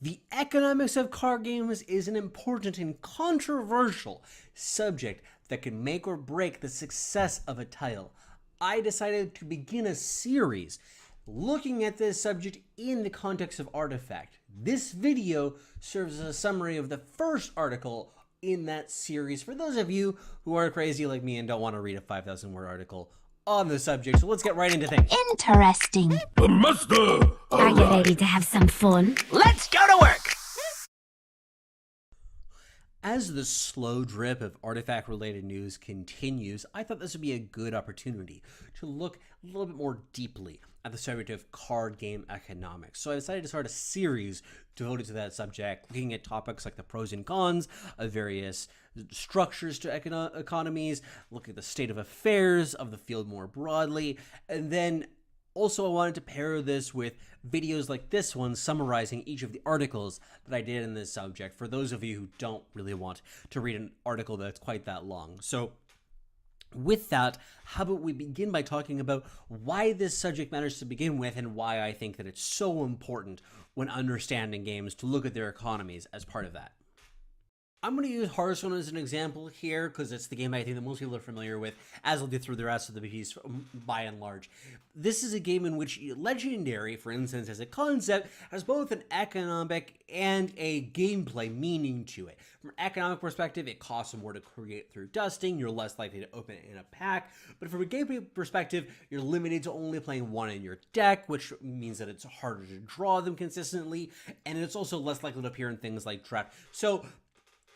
The economics of card games is an important and controversial subject that can make or break the success of a title. I decided to begin a series looking at this subject in the context of Artifact. This video serves as a summary of the first article in that series for those of you who are crazy like me and don't want to read a 5,000-word article on the subject. So let's get right into things. Interesting. The master! Are you ready to have some fun? Let's go to work! As the slow drip of Artifact-related news continues, I thought this would be a good opportunity to look a little bit more deeply at the subject of card game economics. So I decided to start a series devoted to that subject, looking at topics like the pros and cons of various structures to economies, look at the state of affairs of the field more broadly, and then also, I wanted to pair this with videos like this one summarizing each of the articles that I did in this subject for those of you who don't really want to read an article that's quite that long. So with that, how about we begin by talking about why this subject matters to begin with and why I think that it's so important when understanding games to look at their economies as part of that. I'm going to use Hearthstone as an example here because it's the game I think that most people are familiar with, as I'll do through the rest of the piece by and large. This is a game in which Legendary, for instance, as a concept, has both an economic and a gameplay meaning to it. From an economic perspective, it costs more to create through dusting, you're less likely to open it in a pack, but from a gameplay perspective, you're limited to only playing one in your deck, which means that it's harder to draw them consistently, and it's also less likely to appear in things like draft. So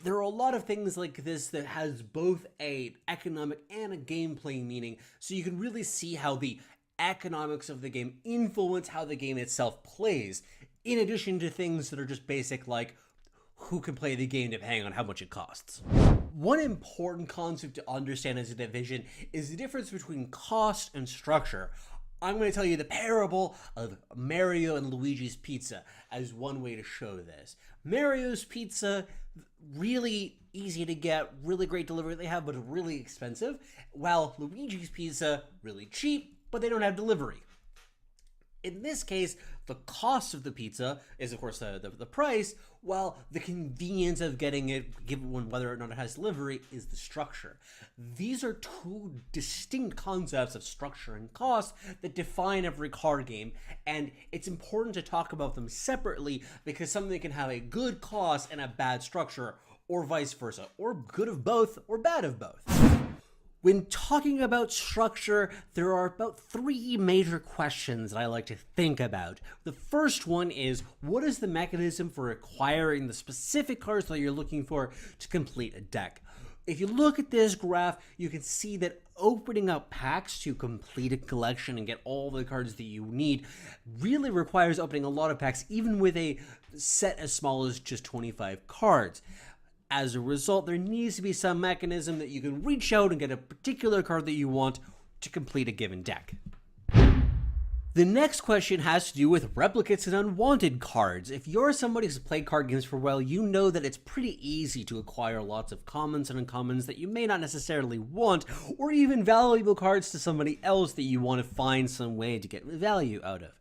there are a lot of things like this that has both a economic and a gameplay meaning, so you can really see how the economics of the game influence how the game itself plays, in addition to things that are just basic like who can play the game depending on how much it costs. One important concept to understand as a division is the difference between cost and structure. I'm going to tell you the parable of Mario and Luigi's Pizza as one way to show this. Mario's Pizza, really easy to get, really great delivery they have, but really expensive, while Luigi's Pizza, really cheap, but they don't have delivery. In this case, the cost of the pizza is, of course, the price, while the convenience of getting it, given whether or not it has delivery, is the structure. These are two distinct concepts of structure and cost that define every card game, and it's important to talk about them separately because something can have a good cost and a bad structure, or vice versa, or good of both, or bad of both. When talking about structure, there are about three major questions that I like to think about. The first one is, what is the mechanism for acquiring the specific cards that you're looking for to complete a deck? If you look at this graph, you can see that opening up packs to complete a collection and get all the cards that you need really requires opening a lot of packs, even with a set as small as just 25 cards. As a result, there needs to be some mechanism that you can reach out and get a particular card that you want to complete a given deck. The next question has to do with replicates and unwanted cards. If you're somebody who's played card games for a while, you know that it's pretty easy to acquire lots of commons and uncommons that you may not necessarily want, or even valuable cards to somebody else that you want to find some way to get value out of.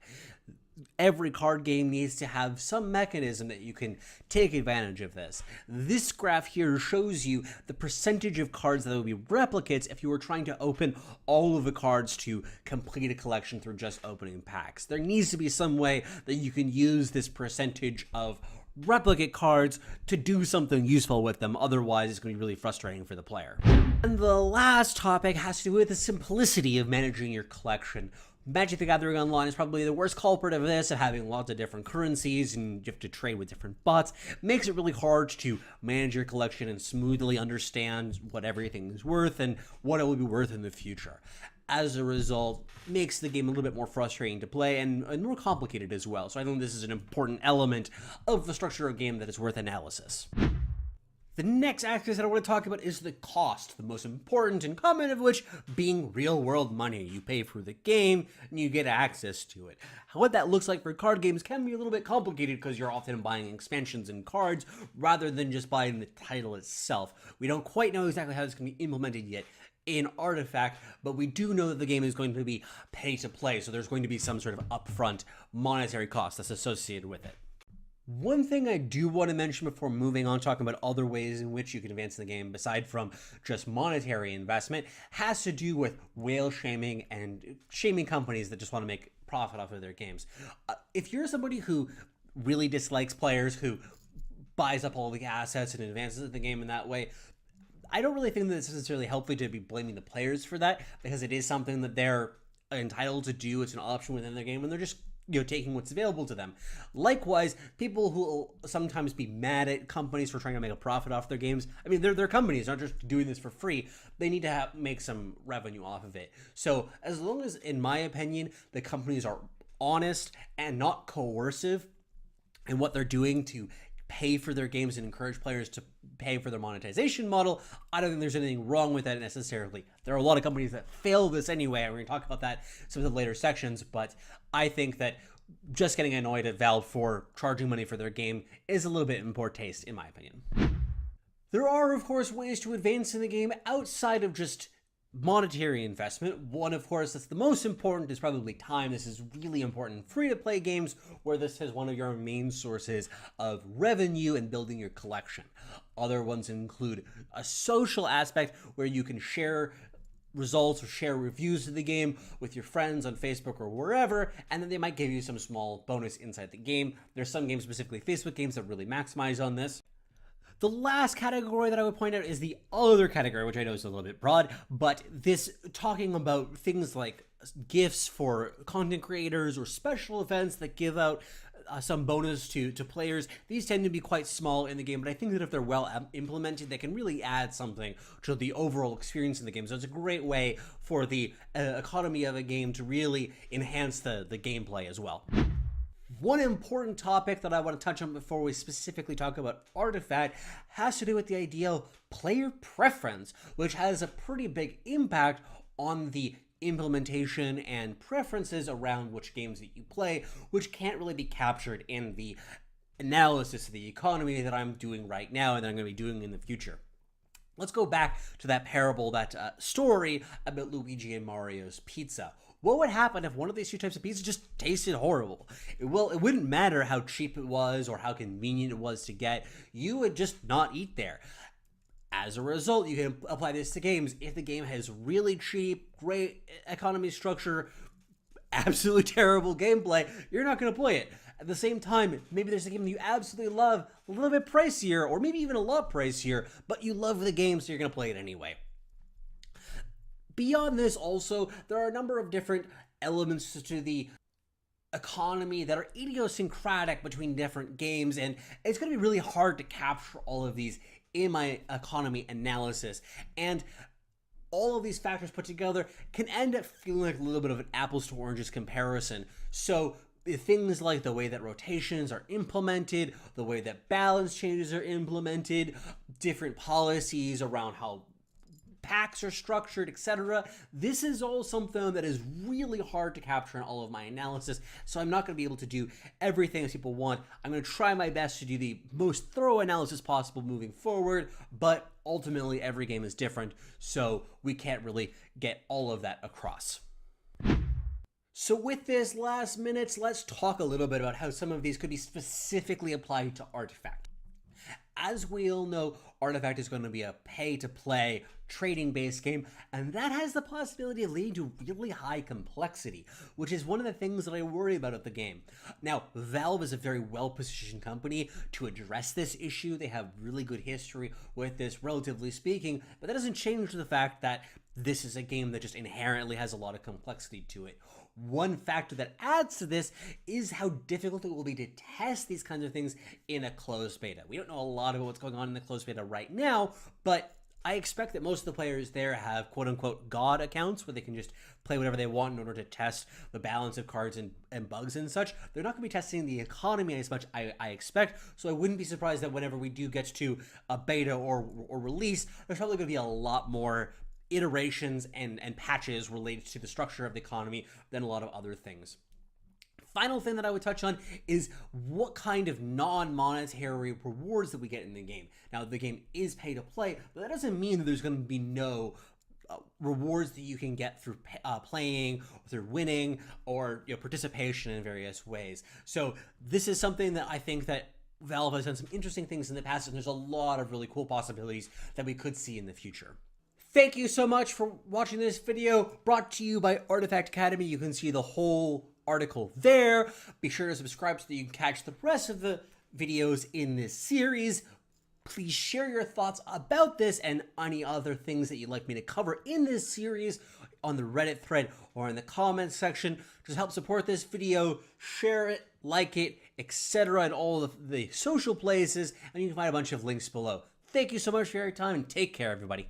Every card game needs to have some mechanism that you can take advantage of this. This graph here shows you the percentage of cards that would be replicates if you were trying to open all of the cards to complete a collection through just opening packs. There needs to be some way that you can use this percentage of replicate cards to do something useful with them, otherwise it's going to be really frustrating for the player. And the last topic has to do with the simplicity of managing your collection. Magic the Gathering Online is probably the worst culprit of this, of having lots of different currencies and you have to trade with different bots. It makes it really hard to manage your collection and smoothly understand what everything is worth and what it will be worth in the future. As a result, makes the game a little bit more frustrating to play and more complicated as well. So I think this is an important element of the structure of a game that is worth analysis. The next axis that I want to talk about is the cost, the most important and common of which being real-world money. You pay for the game and you get access to it. What that looks like for card games can be a little bit complicated because you're often buying expansions and cards rather than just buying the title itself. We don't quite know exactly how it's going to be implemented yet in Artifact, but we do know that the game is going to be pay to play, so there's going to be some sort of upfront monetary cost that's associated with it. One thing I do want to mention before moving on, talking about other ways in which you can advance in the game, aside from just monetary investment, has to do with whale shaming and shaming companies that just want to make profit off of their games. If you're somebody who really dislikes players, who buys up all the assets and advances in the game in that way, I don't really think that it's necessarily helpful to be blaming the players for that, because it is something that they're entitled to do. It's an option within their game, and they're just taking what's available to them. Likewise, people who will sometimes be mad at companies for trying to make a profit off their games. I mean, they're companies, not just doing this for free. They need to make some revenue off of it. So as long as, in my opinion, the companies are honest and not coercive in what they're doing to pay for their games and encourage players to pay for their monetization model, I don't think there's anything wrong with that necessarily. There are a lot of companies that fail this anyway, and we're going to talk about that in some of the later sections, but I think that just getting annoyed at Valve for charging money for their game is a little bit in poor taste, in my opinion. There are, of course, ways to advance in the game outside of just monetary investment. One, of course, that's the most important is probably time. This is really important in free-to-play games, where this is one of your main sources of revenue and building your collection. Other ones include a social aspect where you can share results or share reviews of the game with your friends on Facebook or wherever, and then they might give you some small bonus inside the game. There's some games, specifically Facebook games, that really maximize on this. The last category that I would point out is the other category, which I know is a little bit broad, but this talking about things like gifts for content creators or special events that give out some bonus to players. These tend to be quite small in the game, but I think that if they're well implemented, they can really add something to the overall experience in the game. So it's a great way for the economy of a game to really enhance the gameplay as well. One important topic that I want to touch on before we specifically talk about Artifact has to do with the idea of player preference, which has a pretty big impact on the implementation and preferences around which games that you play, which can't really be captured in the analysis of the economy that I'm doing right now and that I'm going to be doing in the future. Let's go back to that parable, that story about Luigi and Mario's pizza. What would happen if one of these two types of pizza just tasted horrible? Well, it wouldn't matter how cheap it was or how convenient it was to get. You would just not eat there. As a result, you can apply this to games. If the game has really cheap, great economy structure, absolutely terrible gameplay, you're not going to play it. At the same time, maybe there's a game that you absolutely love, a little bit pricier, or maybe even a lot pricier, but you love the game, so you're going to play it anyway. Beyond this, also, there are a number of different elements to the economy that are idiosyncratic between different games, and it's going to be really hard to capture all of these in my economy analysis. And all of these factors put together can end up feeling like a little bit of an apples to oranges comparison. So things like the way that rotations are implemented, the way that balance changes are implemented, different policies around how packs are structured, etc. This is all something that is really hard to capture in all of my analysis, so I'm not going to be able to do everything as people want. I'm going to try my best to do the most thorough analysis possible moving forward, but ultimately every game is different, so we can't really get all of that across. So with this last minutes, let's talk a little bit about how some of these could be specifically applied to Artifact. As we all know, Artifact is going to be a pay-to-play, trading-based game, and that has the possibility of leading to really high complexity, which is one of the things that I worry about the game. Now, Valve is a very well-positioned company to address this issue. They have really good history with this, relatively speaking, but that doesn't change the fact that this is a game that just inherently has a lot of complexity to it. One factor that adds to this is how difficult it will be to test these kinds of things in a closed beta. We don't know a lot about what's going on in the closed beta right now, but I expect that most of the players there have quote-unquote God accounts where they can just play whatever they want in order to test the balance of cards and bugs and such. They're not going to be testing the economy as much, I expect, so I wouldn't be surprised that whenever we do get to a beta or release, there's probably going to be a lot more iterations and patches related to the structure of the economy than a lot of other things. Final thing that I would touch on is what kind of non-monetary rewards that we get in the game. Now, the game is pay to play, but that doesn't mean that there's going to be no rewards that you can get through playing, through winning, or participation in various ways. So this is something that I think that Valve has done some interesting things in the past, and there's a lot of really cool possibilities that we could see in the future. Thank you so much for watching this video brought to you by Artifact Academy. You can see the whole article there. Be sure to subscribe so that you can catch the rest of the videos in this series. Please share your thoughts about this and any other things that you'd like me to cover in this series on the Reddit thread or in the comments section. Just help support this video, share it, like it, etc. in all of the social places, and you can find a bunch of links below. Thank you so much for your time, and take care, everybody.